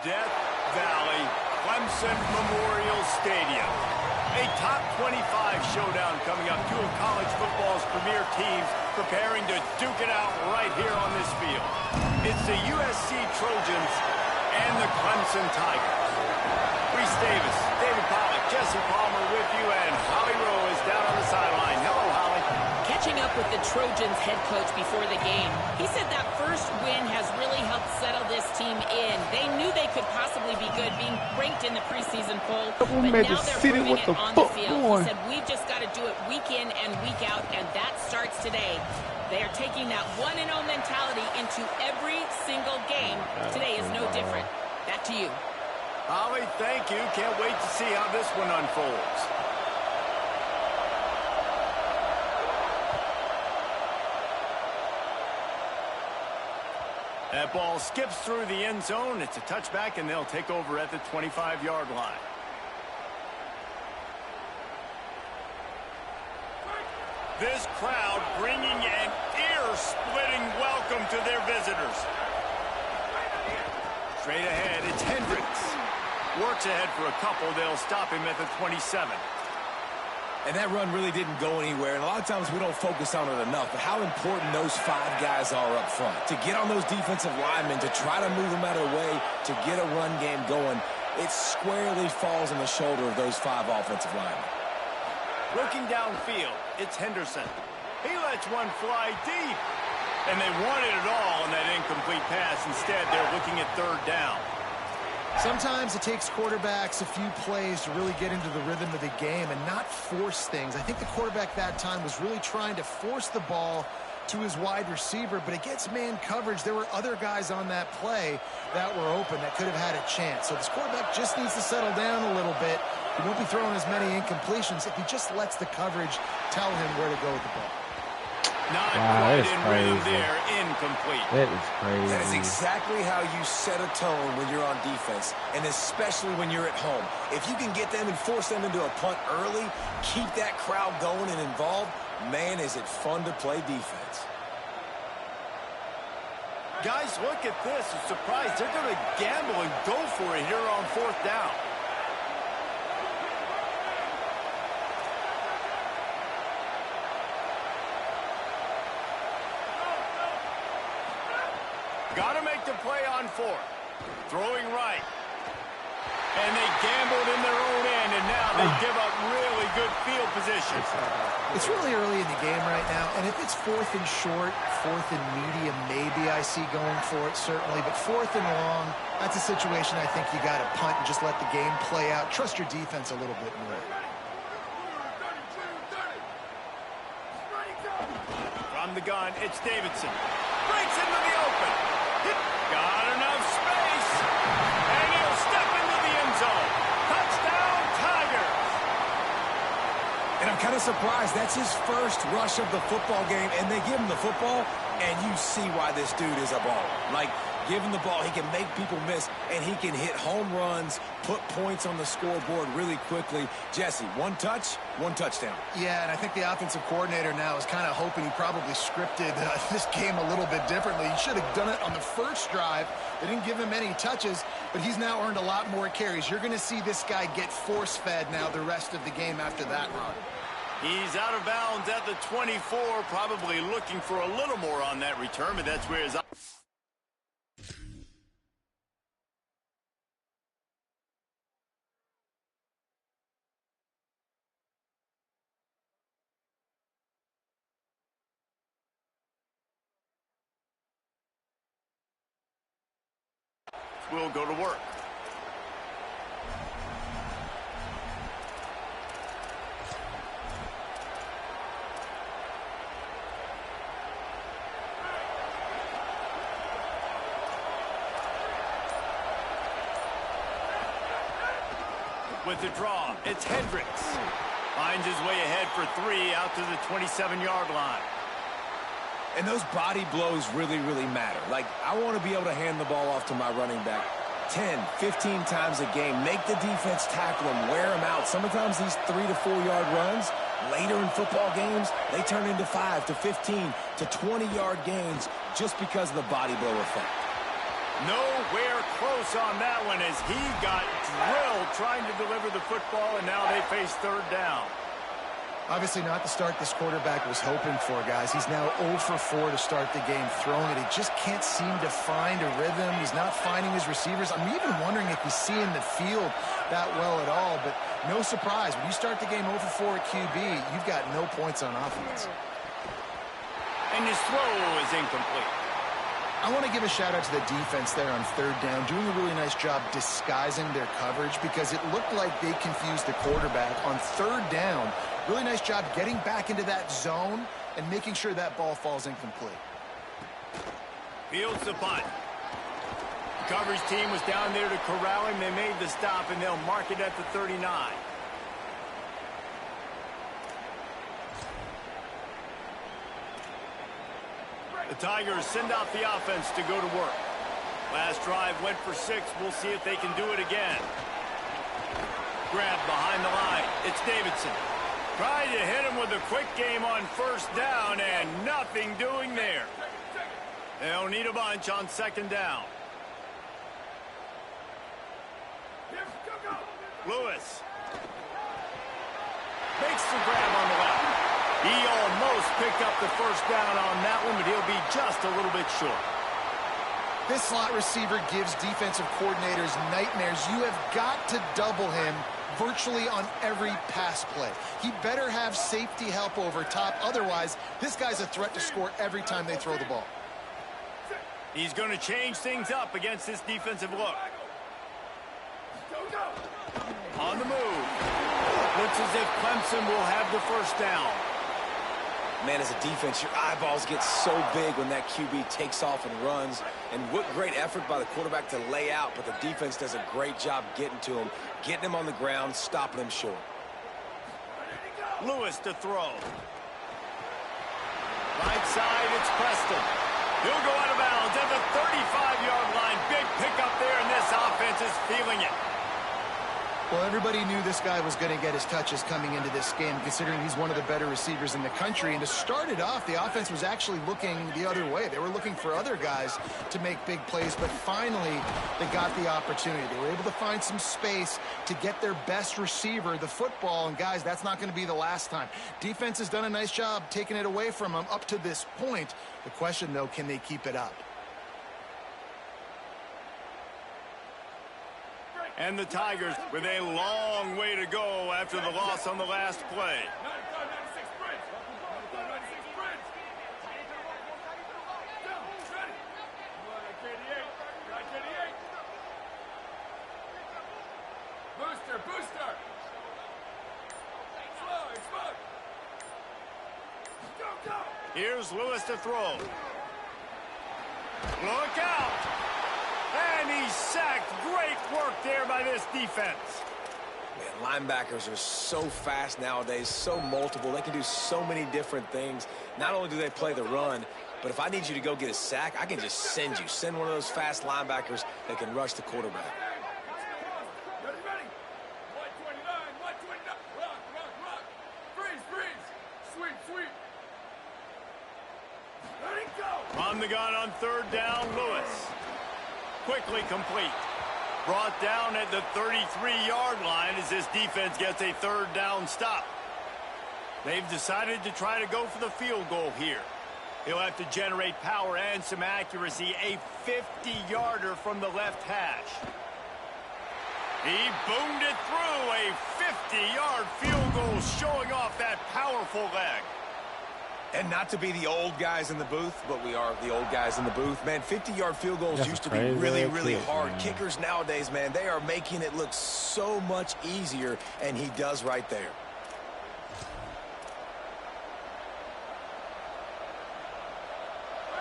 Death Valley Clemson Memorial Stadium. A top 25 showdown coming up. Two of college football's premier teams preparing to duke it out right here on this field. It's the USC Trojans and the Clemson Tigers. Reese Davis, David Pollack, Jesse Palmer with you, and Holly Rowe is down on the sideline. Hello, Holly. Catching up with the Trojans head coach before the game, he said that first win has really helped settle this team in. They knew they could possibly be good, being ranked in the preseason poll, but now they're proving it on the field. He said, we've just got to do it week in and week out, and that starts today. They are taking that 1-0 mentality into every single game. Today is no different. Back to you. Holly, thank you. Can't wait to see how this one unfolds. That ball skips through the end zone. It's a touchback, and they'll take over at the 25-yard line. This crowd bringing an ear-splitting welcome to their visitors. Straight ahead, it's Hendricks. Works ahead for a couple. They'll stop him at the 27. And that run really didn't go anywhere. And a lot of times we don't focus on it enough. But how important those 5 guys are up front. To get on those defensive linemen, to try to move them out of the way, to get a run game going, it squarely falls on the shoulder of those 5 offensive linemen. Looking downfield, it's Henderson. He lets one fly deep. And they wanted it all on that incomplete pass. Instead, they're looking at third down. Sometimes it takes quarterbacks a few plays to really get into the rhythm of the game and not force things. I think the quarterback that time was really trying to force the ball to his wide receiver, but against man coverage, there were other guys on that play that were open that could have had a chance. So this quarterback just needs to settle down a little bit. He won't be throwing as many incompletions if he just lets the coverage tell him where to go with the ball. Not quite in rhythm there, incomplete. That is crazy. That is exactly how you set a tone when you're on defense, and especially when you're at home. If you can get them and force them into a punt early, keep that crowd going and involved, man, is it fun to play defense. Guys, look at this. I'm surprised they're going to gamble and go for it here on fourth down. Got to make the play on fourth. Throwing right. And they gambled in their own end, and now they give up really good field position. It's really early in the game right now, and if it's 4th and short, 4th and medium, maybe I see going for it, certainly. But 4th and long, that's a situation I think you got to punt and just let the game play out. Trust your defense a little bit more. From the gun, it's Davidson. Breaks into the open. Got enough space. And he'll step into the end zone. Touchdown, Tigers. And I'm kind of surprised. That's his first rush of the football game, and they give him the football, and you see why this dude is a baller. Like, give him the ball, he can make people miss, and he can hit home runs, put points on the scoreboard really quickly. Jesse, 1 touch, 1 touchdown. Yeah, and I think the offensive coordinator now is kind of hoping he probably scripted this game a little bit differently. He should have done it on the first drive. They didn't give him any touches, but he's now earned a lot more carries. You're going to see this guy get force-fed now the rest of the game after that run. He's out of bounds at the 24, probably looking for a little more on that return, but that's where his... We'll go to work. With the draw, it's Hendricks. Finds his way ahead for 3 out to the 27-yard line. And those body blows really, really matter. Like, I want to be able to hand the ball off to my running back 10, 15 times a game. Make the defense tackle him, wear him out. Sometimes these 3 to 4 yard runs, later in football games, they turn into 5 to 15 to 20 yard gains just because of the body blow effect. Nowhere close on that one as he got drilled trying to deliver the football, and now they face third down. Obviously not the start this quarterback was hoping for, guys. He's now 0 for 4 to start the game throwing it. He just can't seem to find a rhythm. He's not finding his receivers. I'm even wondering if he's seeing the field that well at all, but no surprise. When you start the game 0 for 4 at QB, you've got no points on offense. And his throw is incomplete. I want to give a shout-out to the defense there on third down, doing a really nice job disguising their coverage because it looked like they confused the quarterback on third down. Really nice job getting back into that zone and making sure that ball falls incomplete. Fields the punt. The coverage team was down there to corral him. They made the stop, and they'll mark it at the 39. The Tigers send out the offense to go to work. Last drive went for 6. We'll see if they can do it again. Grab behind the line. It's Davidson. Trying to hit him with a quick game on first down, and nothing doing there. They'll need a bunch on second down. Lewis makes the grab on the left. He almost picked up the first down on that one, but he'll be just a little bit short. This slot receiver gives defensive coordinators nightmares. You have got to double him virtually on every pass play. He better have safety help over top. Otherwise, this guy's a threat to score every time they throw the ball. He's going to change things up against this defensive look. On the move. Looks as if Clemson will have the first down. Man, as a defense, your eyeballs get so big when that QB takes off and runs. And what great effort by the quarterback to lay out, but the defense does a great job getting to him, getting him on the ground, stopping him short. Lewis to throw. Right side, it's Preston. He'll go out of bounds at the 35-yard line. Big pickup there, and this offense is feeling it. Well, everybody knew this guy was going to get his touches coming into this game, considering he's one of the better receivers in the country. And to start it off, the offense was actually looking the other way. They were looking for other guys to make big plays, but finally they got the opportunity. They were able to find some space to get their best receiver the football. And, guys, that's not going to be the last time. Defense has done a nice job taking it away from them up to this point. The question, though, can they keep it up? And the Tigers with a long way to go after the loss on the last play. Booster. Go. Here's Lewis to throw. Look out. And he's sacked. Great work there by this defense. Man, linebackers are so fast nowadays, so multiple. They can do so many different things. Not only do they play the run, but if I need you to go get a sack, I can just send you. Send one of those fast linebackers that can rush the quarterback. Ready. 129. Rock. Freeze. Sweep. Let it go. On the gun on third down, Lewis. Quickly complete. Brought down at the 33-yard line as this defense gets a third down stop. They've decided to try to go for the field goal here. He'll have to generate power and some accuracy. A 50-yarder from the left hash. He boomed it through. A 50-yard field goal showing off that powerful leg. And not to be the old guys in the booth, but we are the old guys in the booth. Man, 50-yard field goals used to be really hard. Man. Kickers nowadays, man, they are making it look so much easier, and he does right there.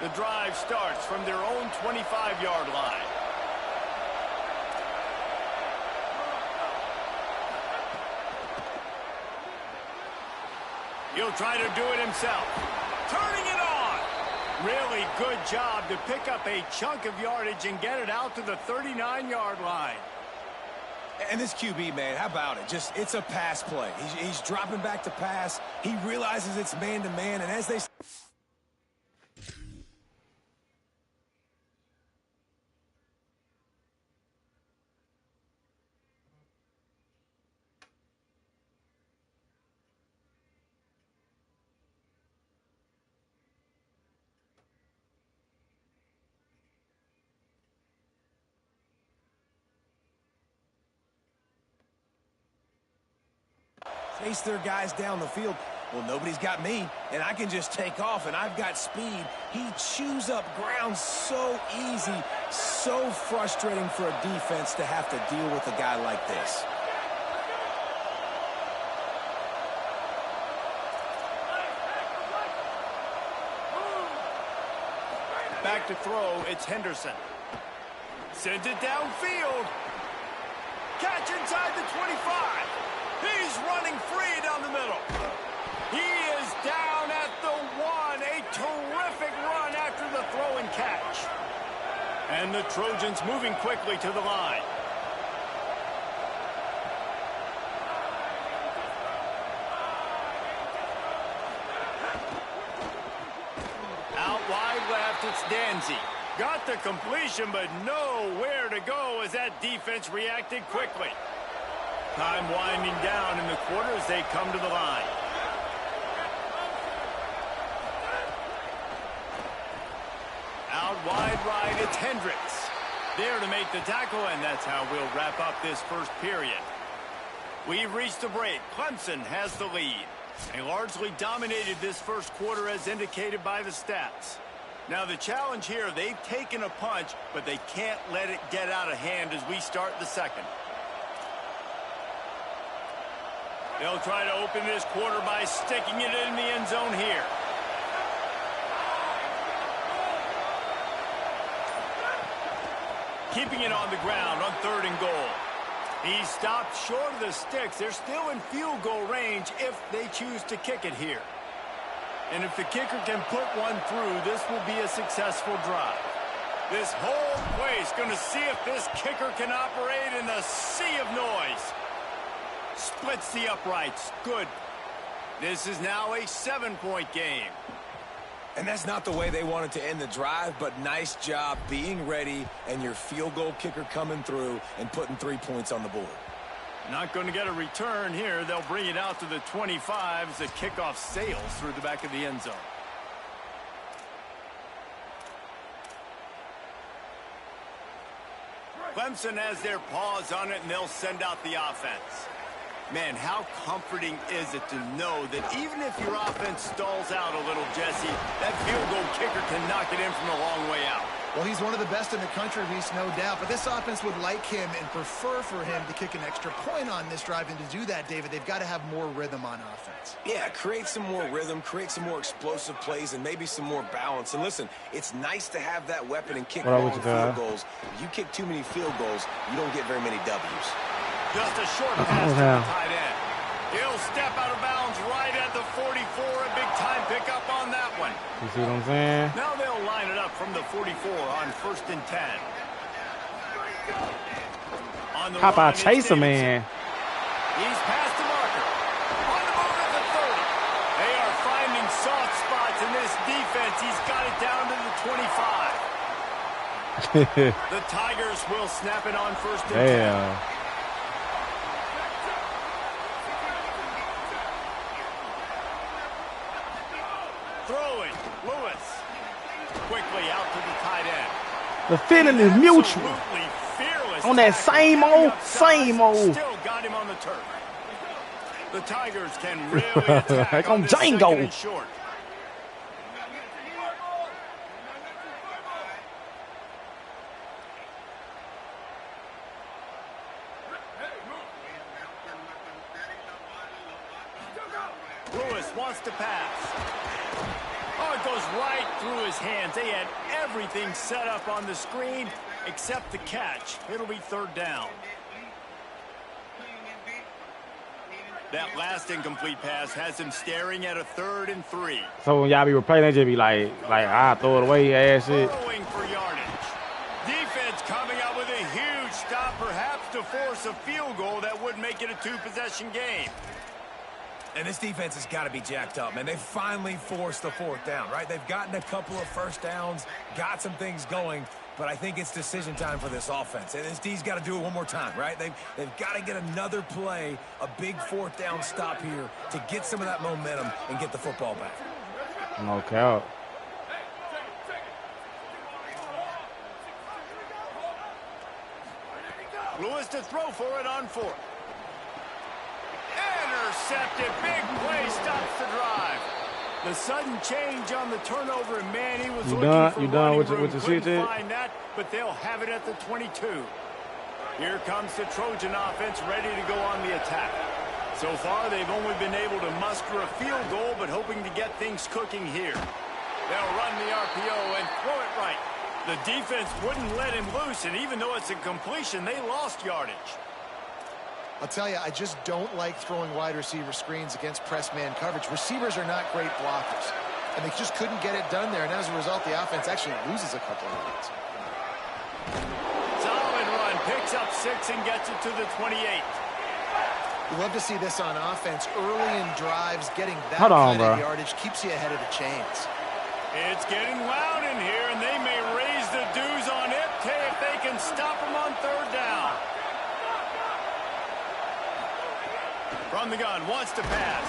The drive starts from their own 25-yard line. He'll try to do it himself. Turning it on. Really good job to pick up a chunk of yardage and get it out to the 39-yard line. And this QB, man, how about it? It's a pass play. He's dropping back to pass. He realizes it's man-to-man, and as they... chase their guys down the field. Well, nobody's got me, and I can just take off, and I've got speed. He chews up ground so easy, so frustrating for a defense to have to deal with a guy like this. Back to throw, it's Henderson. Sends it downfield. Catch inside the 25. He's running free down the middle. He is down at the 1. A terrific run after the throw and catch. And the Trojans moving quickly to the line. Out wide left, it's Danzy. Got the completion, but nowhere to go as that defense reacted quickly. Time winding down in the quarter as they come to the line. Out wide right, it's Hendricks. There to make the tackle, and that's how we'll wrap up this first period. We've reached the break. Clemson has the lead. They largely dominated this first quarter as indicated by the stats. Now the challenge here, they've taken a punch, but they can't let it get out of hand as we start the second. They'll try to open this quarter by sticking it in the end zone here. Keeping it on the ground on 3rd and goal. He stopped short of the sticks. They're still in field goal range if they choose to kick it here. And if the kicker can put one through, this will be a successful drive. This whole place going to see if this kicker can operate in the sea of noise. Splits the uprights. Good. This is now a 7-point game. And that's not the way they wanted to end the drive, but nice job being ready and your field goal kicker coming through and putting 3 points on the board. Not going to get a return here. They'll bring it out to the 25 as the kickoff sails through the back of the end zone. Clemson has their paws on it, and they'll send out the offense. Man, how comforting is it to know that even if your offense stalls out a little, Jesse, that field goal kicker can knock it in from a long way out. Well, he's one of the best in the country, Reese, no doubt. But this offense would like him and prefer for him to kick an extra point on this drive. And to do that, David, they've got to have more rhythm on offense. Yeah, create some more rhythm, create some more explosive plays, and maybe some more balance. And listen, it's nice to have that weapon and kick long field goals. If you kick too many field goals, you don't get very many W's. Just a short pass to the tight end. He'll step out of bounds right at the 44. A big-time pickup on that one. You see what I'm saying? Now they'll line it up from the 44 on 1st and 10. On the How about run, Chaser, man? He's past the marker. On the move at the 30. They are finding soft spots in this defense. He's got it down to the 25. The Tigers will snap it on 1st and 10. Throwing, Lewis. Quickly out to the tight end. The feeling is mutual. On that same old. Still got him on the turf. The Tigers can really attack like on Django. Short. Lewis wants to pass. Oh, it goes right through his hands. They had everything set up on the screen except the catch. It'll be 3rd down. That last incomplete pass has him staring at a 3rd and 3. So when y'all be replaying, they just be like, I throw it away, ass shit. Throwing for yardage. Defense coming up with a huge stop, perhaps to force a field goal that would make it a 2-possession game. And this defense has got to be jacked up, man. They finally forced the 4th down, right? They've gotten a couple of first downs, got some things going, but I think it's decision time for this offense. And this D's got to do it one more time, right? They've got to get another play, a big 4th down stop here to get some of that momentum and get the football back. No count. Lewis to throw for it on 4th. intercepted. Big play stops the drive. The sudden change on the turnover, and man, he was looking for running room. Couldn't find that, but they'll have it at the 22. Here comes the Trojan offense ready to go on the attack. So far, they've only been able to muster a field goal, but hoping to get things cooking here. They'll run the RPO and throw it right. The defense wouldn't let him loose, and even though it's a completion, they lost yardage. I'll tell you, I just don't like throwing wide receiver screens against press man coverage. Receivers are not great blockers, and they just couldn't get it done there, and as a result, the offense actually loses a couple of yards. Solid run, picks up 6 and gets it to the 28. You love to see this on offense. Early in drives, getting that kind of yardage keeps you ahead of the chains. It's getting loud in here, and they may raise the dues on Ipte if they can stop him on 3rd down. From the gun, wants to pass.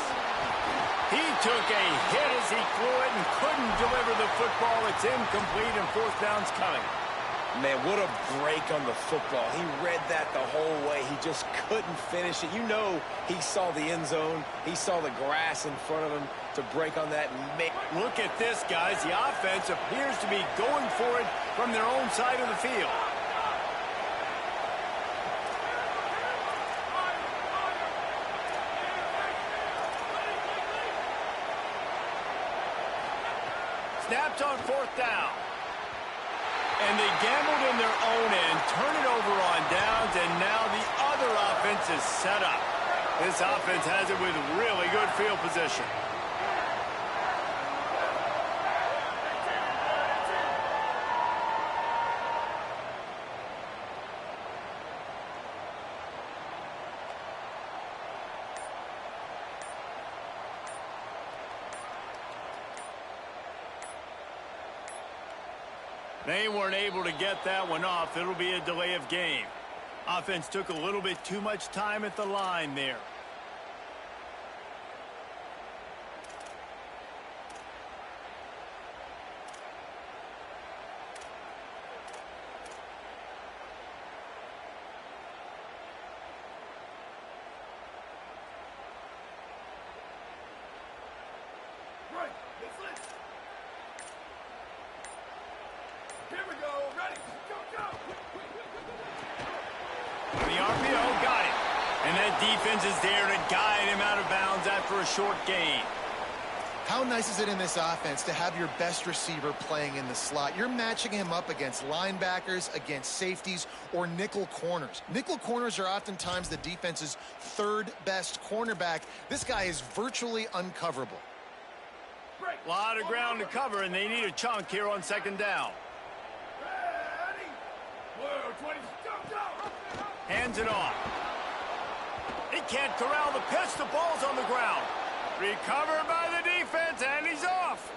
He took a hit as he threw it and couldn't deliver the football. It's incomplete, and 4th down's coming. Man, what a break on the football. He read that the whole way. He just couldn't finish it. You know he saw the end zone. He saw the grass in front of him to break on that. Look at this, guys. The offense appears to be going for it from their own side of the field. Snapped on 4th down. And they gambled in their own end, turn it over on downs, and now the other offense is set up. This offense has it with really good field position. They weren't able to get that one off. It'll be a delay of game. Offense took a little bit too much time at the line there. Right, let's let. Here we go, ready, go! The RPO got it. And that defense is there to guide him out of bounds after a short gain. How nice is it in this offense to have your best receiver playing in the slot? You're matching him up against linebackers, against safeties, or nickel corners. Nickel corners are oftentimes the defense's 3rd best cornerback. This guy is virtually uncoverable. A lot of ground to cover, and they need a chunk here on 2nd down. Ready? Whoa, 20, go! Hands it off. He can't corral the pitch. The ball's on the ground. Recovered by the defense, and he's off.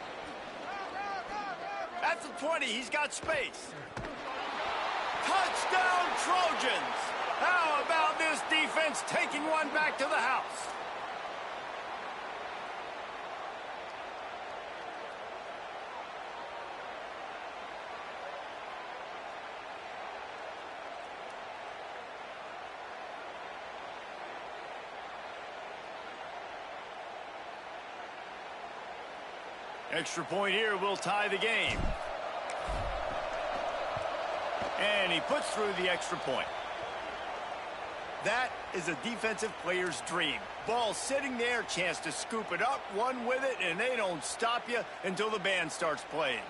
At the 20, he's got space. Touchdown, Trojans. How about this defense taking one back to the house? Extra point here will tie the game. And he puts through the extra point. That is a defensive player's dream. Ball sitting there, chance to scoop it up, run with it, and they don't stop you until the band starts playing.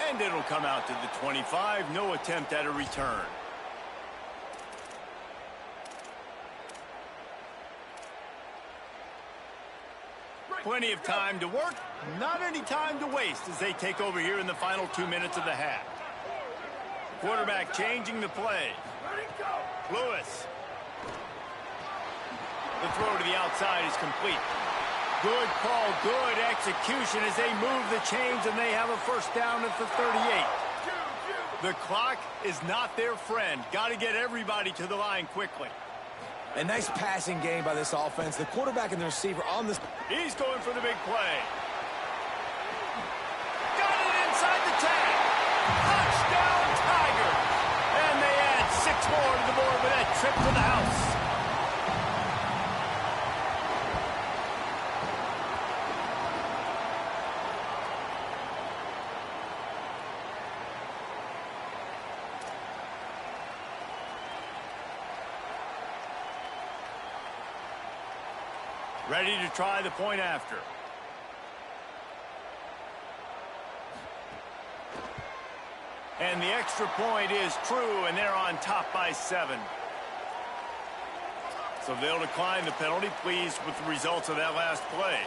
And it'll come out to the 25. No attempt at a return. Plenty of time to work. Not any time to waste as they take over here in the final 2 minutes of the half. Quarterback changing the play. Lewis. The throw to the outside is complete. Good call, good execution as they move the chains, and they have a 1st down at the 38. The clock is not their friend. Got to get everybody to the line quickly. A nice passing game by this offense. The quarterback and the receiver on this. He's going for the big play. Got it inside the 10. Touchdown, Tigers. And they add 6 more to the board with that trip to the house. Ready to try the point after. And the extra point is true, and they're on top by 7. So they'll decline the penalty, pleased with the results of that last play.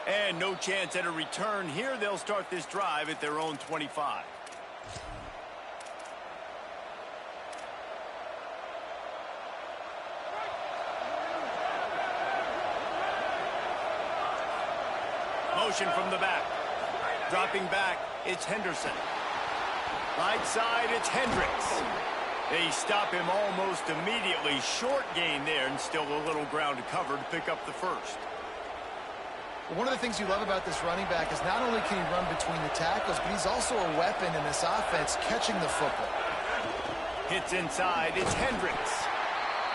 And no chance at a return here. They'll start this drive at their own 25. Motion from the back. Dropping back, it's Henderson. Right side, it's Hendricks. They stop him almost immediately. Short gain there, and still a little ground to cover to pick up the first. One of the things you love about this running back is not only can he run between the tackles, but he's also a weapon in this offense catching the football. Hits inside, it's Hendricks.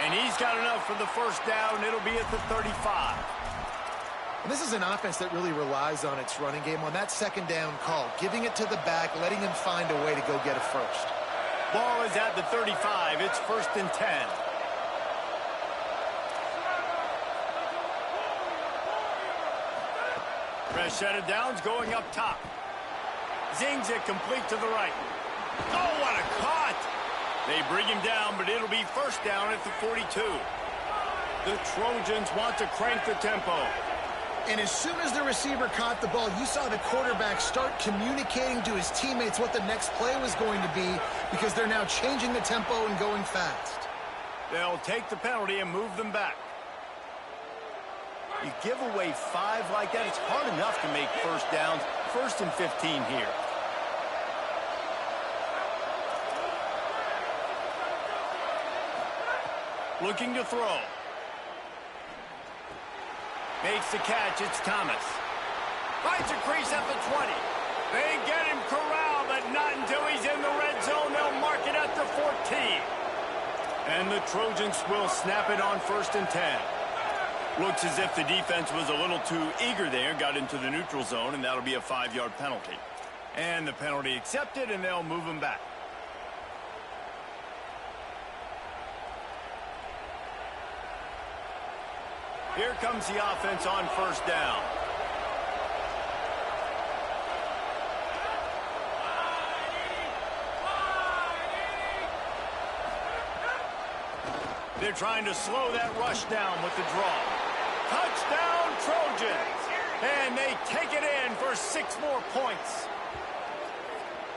And he's got enough for the first down. It'll be at the 35. And this is an offense that really relies on its running game on that second down call, giving it to the back, letting him find a way to go get a first. Ball is at the 35. It's 1st and 10. Press shut it down's going up top. Zings it complete to the right. Oh, what a caught! They bring him down, but it'll be first down at the 42. The Trojans want to crank the tempo. And as soon as the receiver caught the ball, you saw the quarterback start communicating to his teammates what the next play was going to be, because they're now changing the tempo and going fast. They'll take the penalty and move them back. You give away 5 like that, it's hard enough to make first downs. 1st and 15 here. Looking to throw. Makes the catch, it's Thomas. Finds a crease at the 20. They get him corralled, but not until he's in the red zone. They'll mark it at the 14. And the Trojans will snap it on 1st and 10. Looks as if the defense was a little too eager there, got into the neutral zone, and that'll be a 5-yard penalty. And the penalty accepted, and they'll move him back. Here comes the offense on 1st down. They're trying to slow that rush down with the draw. Touchdown, Trojans! And they take it in for 6 more points.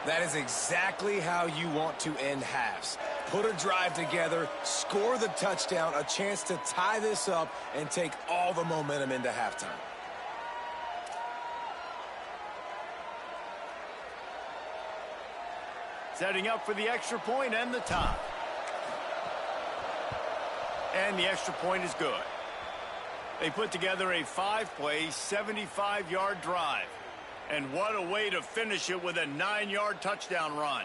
That is exactly how you want to end halves. Put a drive together, score the touchdown, a chance to tie this up, and take all the momentum into halftime. Setting up for the extra point and the tie. And the extra point is good. They put together a 5-play, 75-yard drive. And what a way to finish it with a 9-yard touchdown run.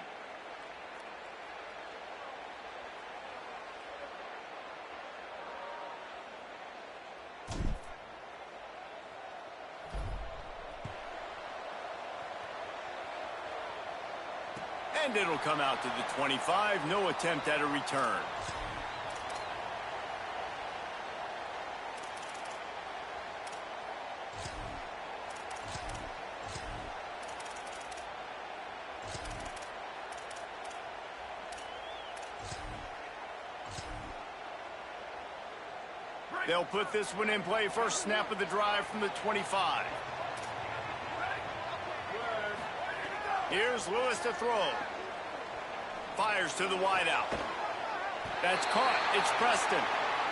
And it'll come out to the 25. No attempt at a return. They'll put this one in play. First snap of the drive from the 25. Here's Lewis to throw. Fires to the wideout. That's caught. It's Preston.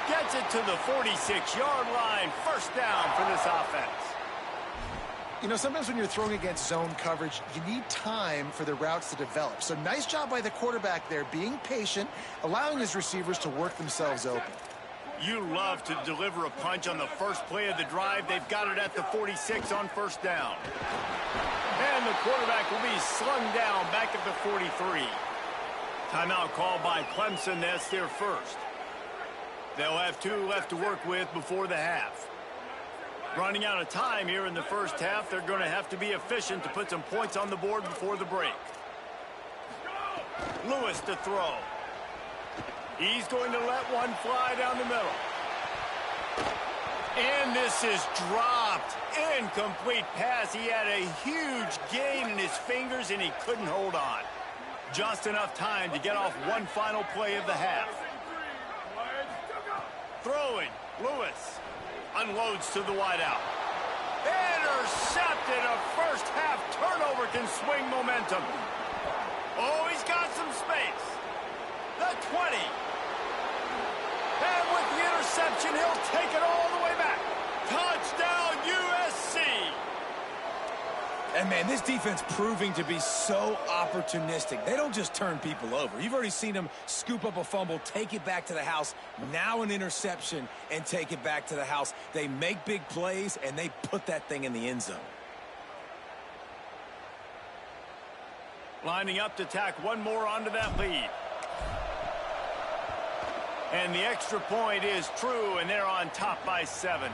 Gets it to the 46-yard line. First down for this offense. You know, sometimes when you're throwing against zone coverage, you need time for the routes to develop. So nice job by the quarterback there, being patient, allowing his receivers to work themselves open. You love to deliver a punch on the first play of the drive. They've got it at the 46 on first down. And the quarterback will be slung down back at the 43. Timeout called by Clemson. That's their first. They'll have 2 left to work with before the half. Running out of time here in the first half. They're going to have to be efficient to put some points on the board before the break. Lewis to throw. He's going to let one fly down the middle. And this is dropped. Incomplete pass. He had a huge gain in his fingers, and he couldn't hold on. Just enough time to get off one final play of the half. Throwing. Lewis unloads to the wideout. Intercepted. A first half turnover can swing momentum. Oh, he's got some space. The 20. And with the interception, he'll take it all the way back. Touchdown, USC. And, man, this defense proving to be so opportunistic. They don't just turn people over. You've already seen them scoop up a fumble, take it back to the house, now an interception, and take it back to the house. They make big plays, and they put that thing in the end zone. Lining up to tack one more onto that lead. And the extra point is true, and they're on top by 7.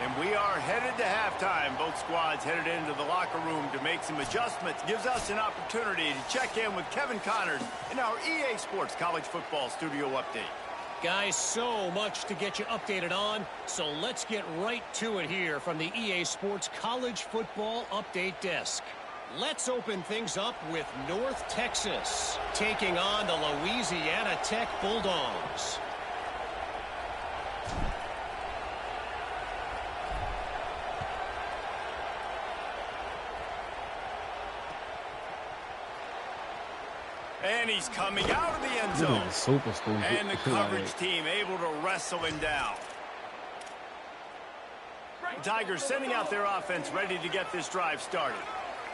And we are headed to halftime. Both squads headed into the locker room to make some adjustments. Gives us an opportunity to check in with Kevin Connors in our EA Sports College Football Studio Update. Guys, so much to get you updated on, so let's get right to it here from the EA Sports College Football Update Desk. Let's open things up with North Texas taking on the Louisiana Tech Bulldogs. And he's coming out of the end zone. Super stupid. And the coverage team able to wrestle him down. Tigers sending out their offense ready to get this drive started.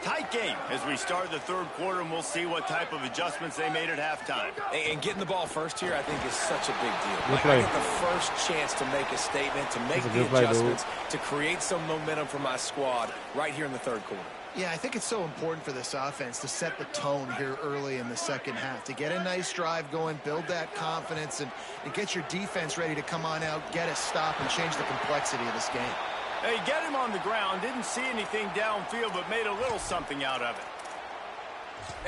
Tight game as we start the third quarter, and we'll see what type of adjustments they made at halftime. And getting the ball first here, I think, is such a big deal. Like, I get the first chance to make a statement, to make the adjustments, to create some momentum for my squad right here in the third quarter. Yeah, I think it's so important for this offense to set the tone here early in the second half, to get a nice drive going, build that confidence, and get your defense ready to come on out, get a stop, and change the complexity of this game. They get him on the ground, didn't see anything downfield, but made a little something out of it.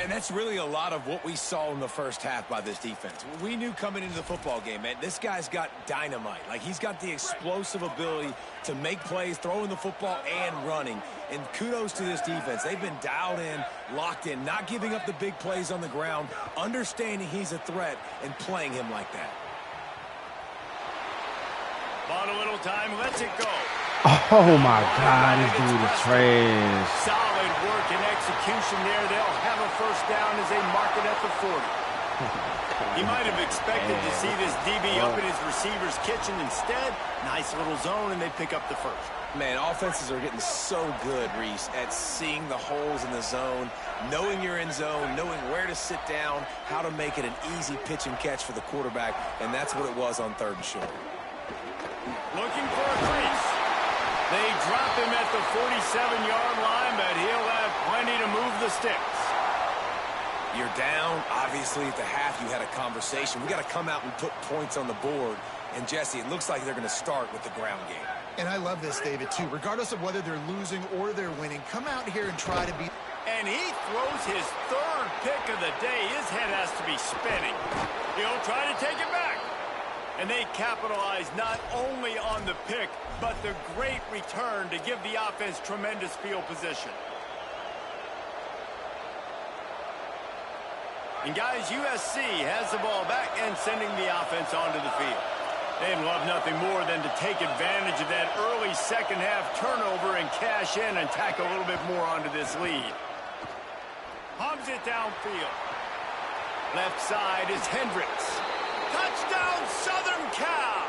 And that's really a lot of what we saw in the first half by this defense. We knew coming into the football game, man, this guy's got dynamite. Like, he's got the explosive ability to make plays, throwing the football and running. And kudos to this defense. They've been dialed in, locked in, not giving up the big plays on the ground, understanding he's a threat, and playing him like that. Bought a little time, lets it go. Oh my God, this dude is trash. Solid work and execution there. They'll have a first down as they mark it at the 40. He might have expected to see this DB up in his receiver's kitchen. Instead, nice little zone, and they pick up the first. Man, offenses are getting so good, Reese, at seeing the holes in the zone, knowing you're in zone, knowing where to sit down, how to make it an easy pitch and catch for the quarterback, and that's what it was on 3rd and short. Looking for a crease. They drop him at the 47-yard line, but he'll have plenty to move the sticks. You're down. Obviously, at the half, you had a conversation. We got to come out and put points on the board. And, Jesse, it looks like they're going to start with the ground game. And I love this, David, too. Regardless of whether they're losing or they're winning, come out here and try to be... And he throws his 3rd pick of the day. His head has to be spinning. He'll try to take it back. And they capitalize not only on the pick, but the great return to give the offense tremendous field position. And guys, USC has the ball back and sending the offense onto the field. They'd love nothing more than to take advantage of that early second half turnover and cash in and tack a little bit more onto this lead. Hums it downfield. Left side is Hendricks. Touchdown, Southern Cal!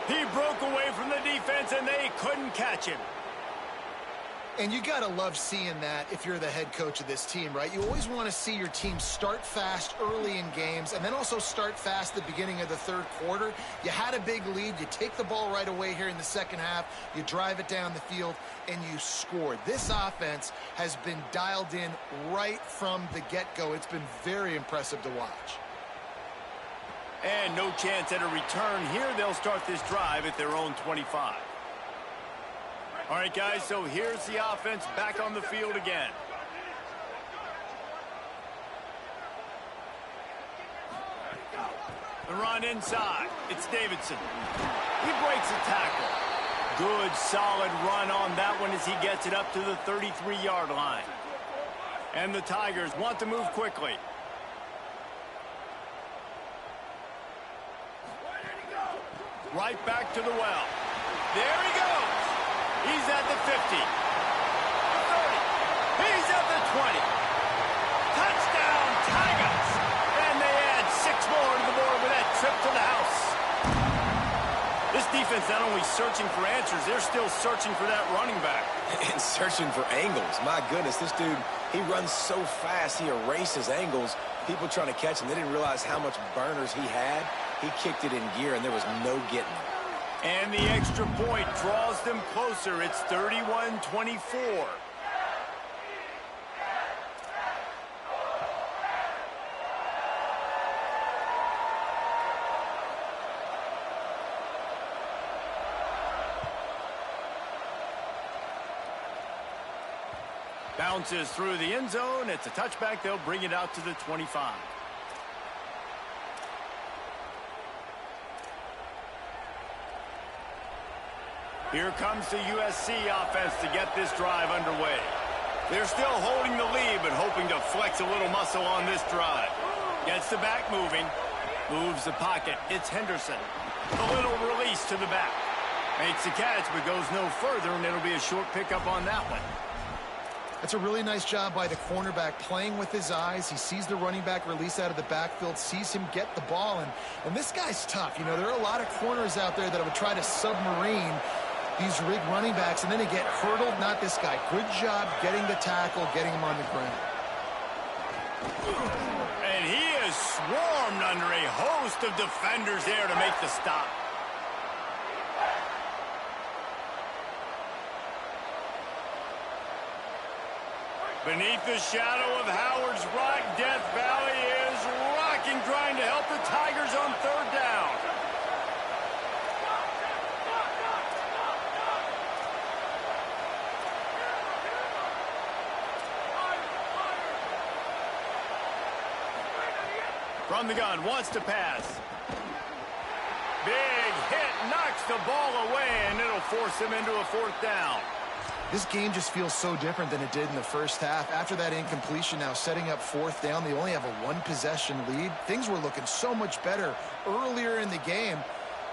He broke away from the defense, and they couldn't catch him. And you got to love seeing that if you're the head coach of this team, right? You always want to see your team start fast early in games and then also start fast at the beginning of the third quarter. You had a big lead. You take the ball right away here in the second half. You drive it down the field, and you score. This offense has been dialed in right from the get-go. It's been very impressive to watch. And no chance at a return here. They'll start this drive at their own 25. All right, guys, so here's the offense back on the field again. The run inside. It's Davidson. He breaks a tackle. Good, solid run on that one as he gets it up to the 33-yard line. And the Tigers want to move quickly. Right back to the well. There he goes. He's at the 50. The 30. He's at the 20. Touchdown, Tigers. And they add 6 more to the board with that trip to the house. This defense not only searching for answers, they're still searching for that running back. And searching for angles. My goodness, this dude, he runs so fast, he erases angles. People trying to catch him, they didn't realize how much burners he had. He kicked it in gear, and there was no getting him. And the extra point draws them closer. It's 31-24. Bounces through the end zone. It's a touchback. They'll bring it out to the 25. Here comes the USC offense to get this drive underway. They're still holding the lead, but hoping to flex a little muscle on this drive. Gets the back moving. Moves the pocket. It's Henderson. A little release to the back. Makes the catch, but goes no further, and it'll be a short pickup on that one. That's a really nice job by the cornerback playing with his eyes. He sees the running back release out of the backfield, sees him get the ball, and this guy's tough. You know, there are a lot of corners out there that would try to submarine these rig running backs, and then they get hurdled. Not this guy. Good job getting the tackle, getting him on the ground. And he is swarmed under a host of defenders there to make the stop. Beneath the shadow of Howard's Rock, Death Valley is rocking, trying to help the Tigers on third down. From the gun, wants to pass. Big hit, knocks the ball away, and it'll force him into a fourth down. This game just feels so different than it did in the first half. After that incompletion, now setting up fourth down, they only have a one-possession lead. Things were looking so much better earlier in the game.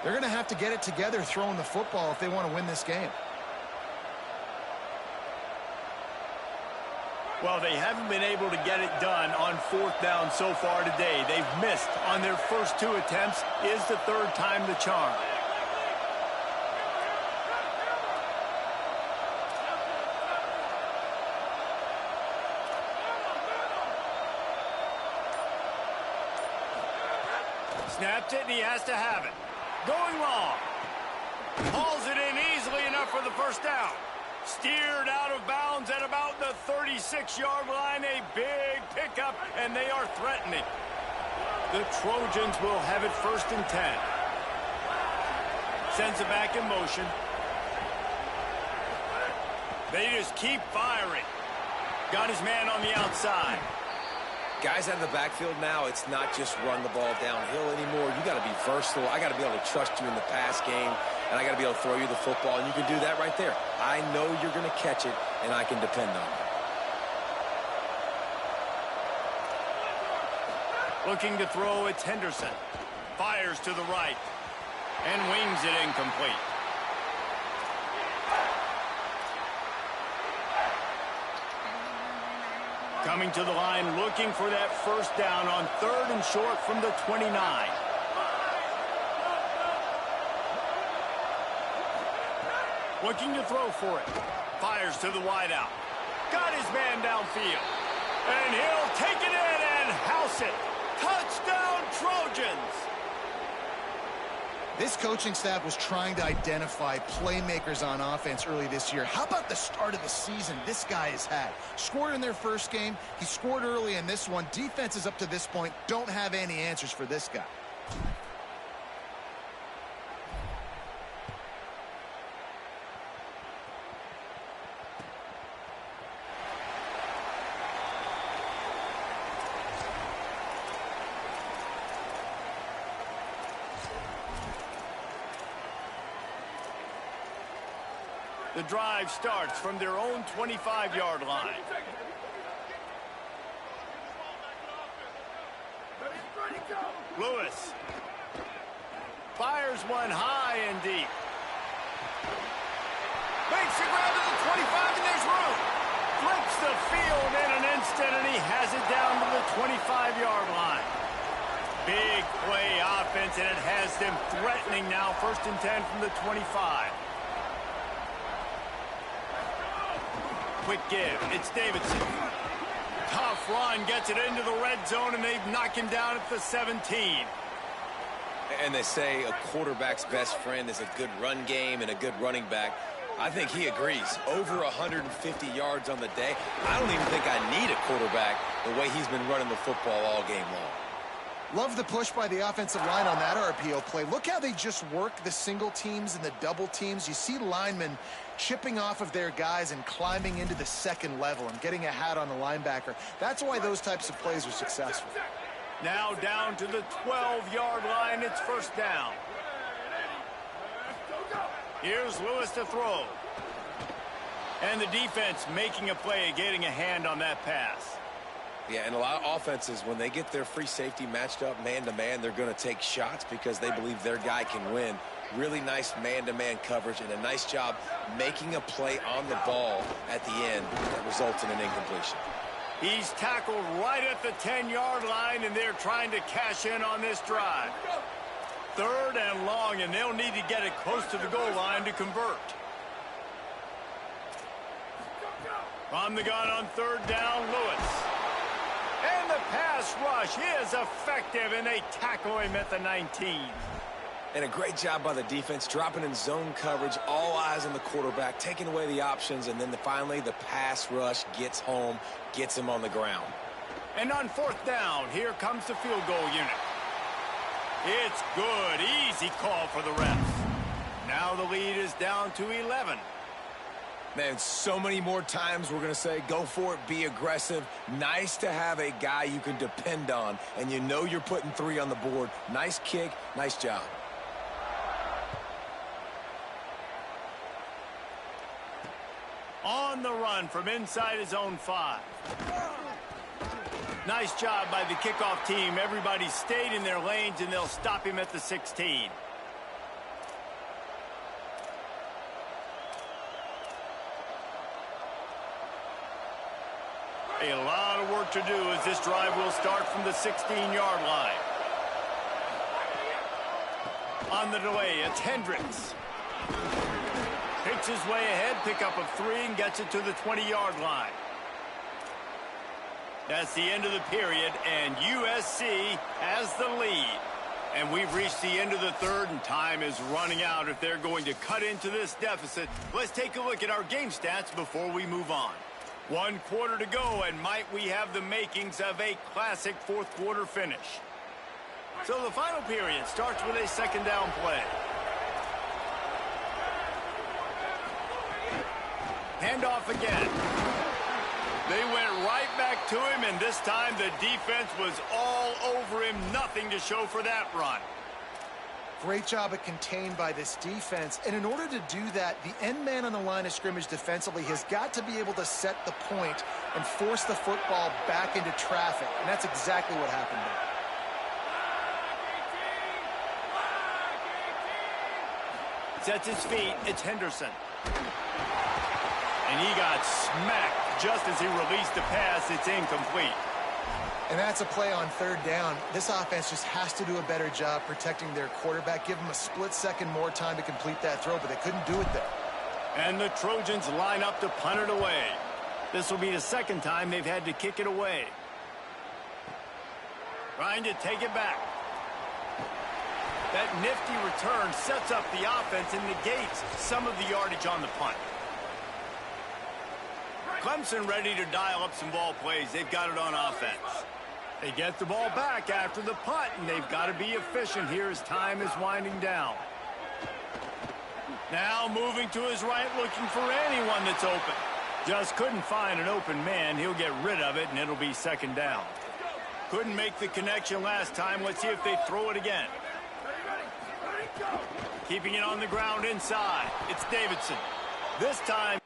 They're going to have to get it together throwing the football if they want to win this game. Well, they haven't been able to get it done on fourth down so far today. They've missed on their first 2 attempts. Is the third time the charm? Snaps it, and he has to have it. Going long. Hauls it in easily enough for the first down. Steered out of bounds at about the 36-yard line. A big pickup, and they are threatening. The Trojans will have it first and 10. Sends it back in motion. They just keep firing. Got his man on the outside. Guys out of the backfield now, it's not just run the ball downhill anymore. You got to be versatile. I got to be able to trust you in the pass game, and I got to be able to throw you the football, and you can do that right there. I know you're going to catch it, and I can depend on it. Looking to throw, it's Henderson. Fires to the right, and wings it incomplete. Coming to the line, looking for that first down on 3rd and short from the 29. Looking to throw for it. Fires to the wideout. Got his man downfield. And he'll take it in and house it. Touchdown, Trojans! This coaching staff was trying to identify playmakers on offense early this year. How about the start of the season this guy has had? Scored in their first game. He scored early in this one. Defenses up to this point don't have any answers for this guy. The drive starts from their own 25-yard line. Lewis fires one high and deep. Makes the grab to the 25, and there's room. Flips the field in an instant, and he has it down to the 25-yard line. Big play offense, and it has them threatening now. 1st and 10 from the 25. Quick give. It's Davidson. Tough run. Gets it into the red zone, and they've knocked him down at the 17. And they say a quarterback's best friend is a good run game and a good running back. I think he agrees. Over 150 yards on the day. I don't even think I need a quarterback the way he's been running the football all game long. Love the push by the offensive line on that RPO play. Look how they just work the single teams and the double teams. You see linemen chipping off of their guys and climbing into the second level and getting a hat on the linebacker. That's why those types of plays are successful. Now down to the 12-yard line. It's 1st down. Here's Lewis to throw. And the defense making a play, getting a hand on that pass. Yeah, and a lot of offenses, when they get their free safety matched up man-to-man, they're going to take shots because they believe their guy can win. Really nice man-to-man coverage and a nice job making a play on the ball at the end that results in an incompletion. He's tackled right at the 10-yard line, and they're trying to cash in on this drive. 3rd and long, and they'll need to get it close to the goal line to convert. On the gun on 3rd down, Lewis. And the pass rush is effective, and they tackle him at the 19. And a great job by the defense, dropping in zone coverage, all eyes on the quarterback, taking away the options, and then finally the pass rush gets home, gets him on the ground. And on 4th down, here comes the field goal unit. It's good. Easy call for the refs. Now the lead is down to 11. Man, so many more times we're going to say, go for it, be aggressive. Nice to have a guy you can depend on, and you know you're putting 3 on the board. Nice kick, nice job. On the run from inside his own 5. Nice job by the kickoff team. Everybody stayed in their lanes, and they'll stop him at the 16. A lot of work to do as this drive will start from the 16-yard line. On the delay, it's Hendricks. Picks his way ahead, pickup of 3, and gets it to the 20-yard line. That's the end of the period, and USC has the lead. And we've reached the end of the 3rd, and time is running out if they're going to cut into this deficit. Let's take a look at our game stats before we move on. 1 quarter to go, and might we have the makings of a classic 4th quarter finish. So the final period starts with a 2nd down play. Handoff again. They went right back to him, and this time the defense was all over him. Nothing to show for that run. Great job at contained by this defense. And in order to do that, the end man on the line of scrimmage defensively has got to be able to set the point and force the football back into traffic. And that's exactly what happened there. Sets his feet. It's Henderson. And he got smacked Just as he released the pass, it's incomplete. And that's a play on third down. This offense just has to do a better job protecting their quarterback. Give them a split second more time to complete that throw, but they couldn't do it there. And the Trojans line up to punt it away. This will be the second time they've had to kick it away. Trying to take it back. That nifty return sets up the offense and negates some of the yardage on the punt. Clemson ready to dial up some ball plays. They've got it on offense. They get the ball back after the punt, and they've got to be efficient here as time is winding down. Now moving to his right, looking for anyone that's open. Just couldn't find an open man. He'll get rid of it, and it'll be second down. Couldn't make the connection last time. Let's see if they throw it again. Keeping it on the ground inside. It's Davidson. This time.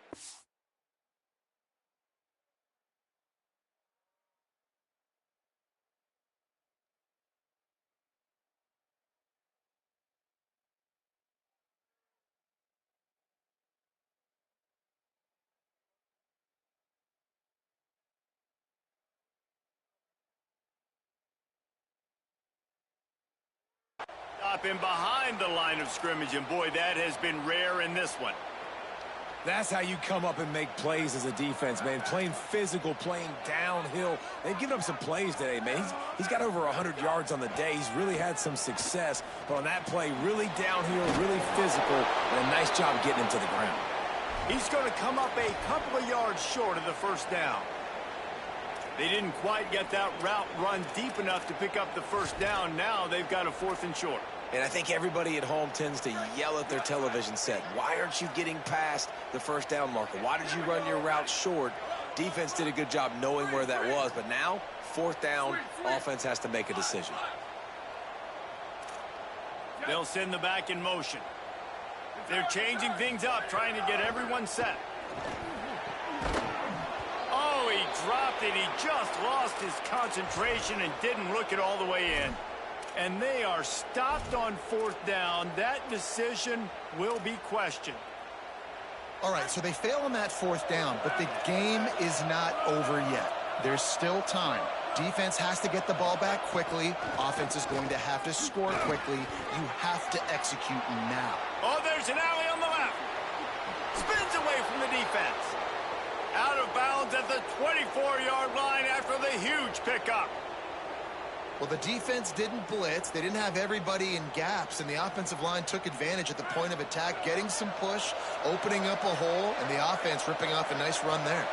Up and behind the line of scrimmage, and boy, that has been rare in this one. That's how you come up and make plays as a defense, man. Playing physical, playing downhill. They've given up some plays today, man. He's got over 100 yards on the day. He's really had some success. But on that play, really downhill, really physical, and a nice job getting him to the ground. He's going to come up a couple of yards short of the first down. They didn't quite get that route run deep enough to pick up the first down. Now they've got a 4th and short. And I think everybody at home tends to yell at their television set. Why aren't you getting past the first down marker? Why did you run your route short? Defense did a good job knowing where that was. But now, 4th down, offense has to make a decision. They'll send the back in motion. They're changing things up, trying to get everyone set. Oh, he dropped it. He just lost his concentration and didn't look it all the way in. And they are stopped on 4th down. That decision will be questioned. All right, so they fail on that 4th down, but the game is not over yet. There's still time. Defense has to get the ball back quickly. Offense is going to have to score quickly. You have to execute now. Oh, there's an alley on the left. Spins away from the defense. Out of bounds at the 24-yard line after the huge pickup. Well, the defense didn't blitz. They didn't have everybody in gaps, and the offensive line took advantage at the point of attack, getting some push, opening up a hole, and the offense ripping off a nice run there.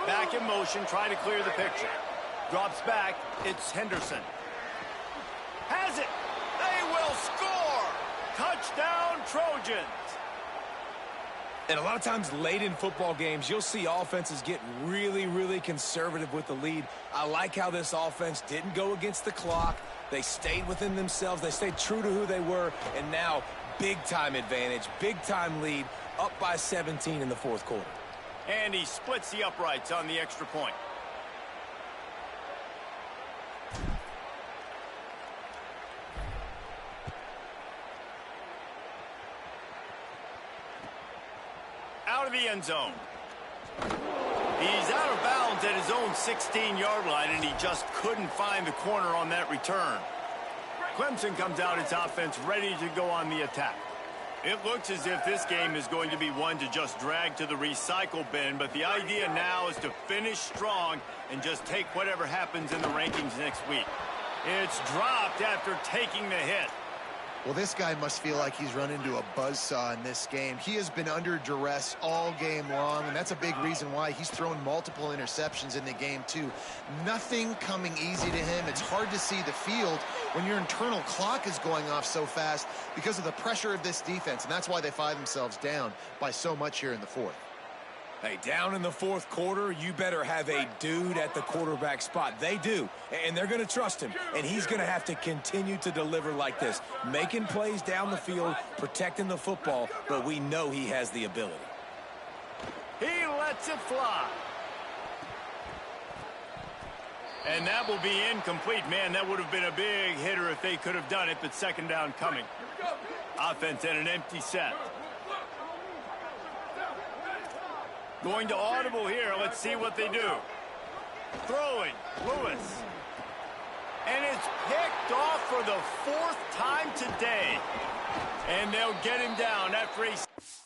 Back in motion, trying to clear the picture. Drops back. It's Henderson. Has it. They will score. Touchdown, Trojans. And a lot of times late in football games, you'll see offenses get really, really conservative with the lead. I like how this offense didn't go against the clock. They stayed within themselves. They stayed true to who they were. And now, big-time advantage, big-time lead, up by 17 in the 4th quarter. And he splits the uprights on the extra point. Out of the end zone. He's out of bounds at his own 16-yard line, and he just couldn't find the corner on that return. Clemson comes out its offense ready to go on the attack. It looks as if this game is going to be one to just drag to the recycle bin, but the idea now is to finish strong and just take whatever happens in the rankings next week. It's dropped after taking the hit. Well, this guy must feel like he's run into a buzzsaw in this game. He has been under duress all game long, and that's a big reason why he's thrown multiple interceptions in the game, too. Nothing coming easy to him. It's hard to see the field when your internal clock is going off so fast because of the pressure of this defense, and that's why they find themselves down by so much here in the 4th. Hey, down in the 4th quarter, you better have a dude at the quarterback spot. They do, and they're going to trust him, and he's going to have to continue to deliver like this, making plays down the field, protecting the football, but we know he has the ability. He lets it fly. And that will be incomplete. Man, that would have been a big hitter if they could have done it, but second down coming. Offense at an empty set. Going to audible here. Let's see what they do. Throwing, Lewis. And it's picked off for the 4th time today. And they'll get him down after a...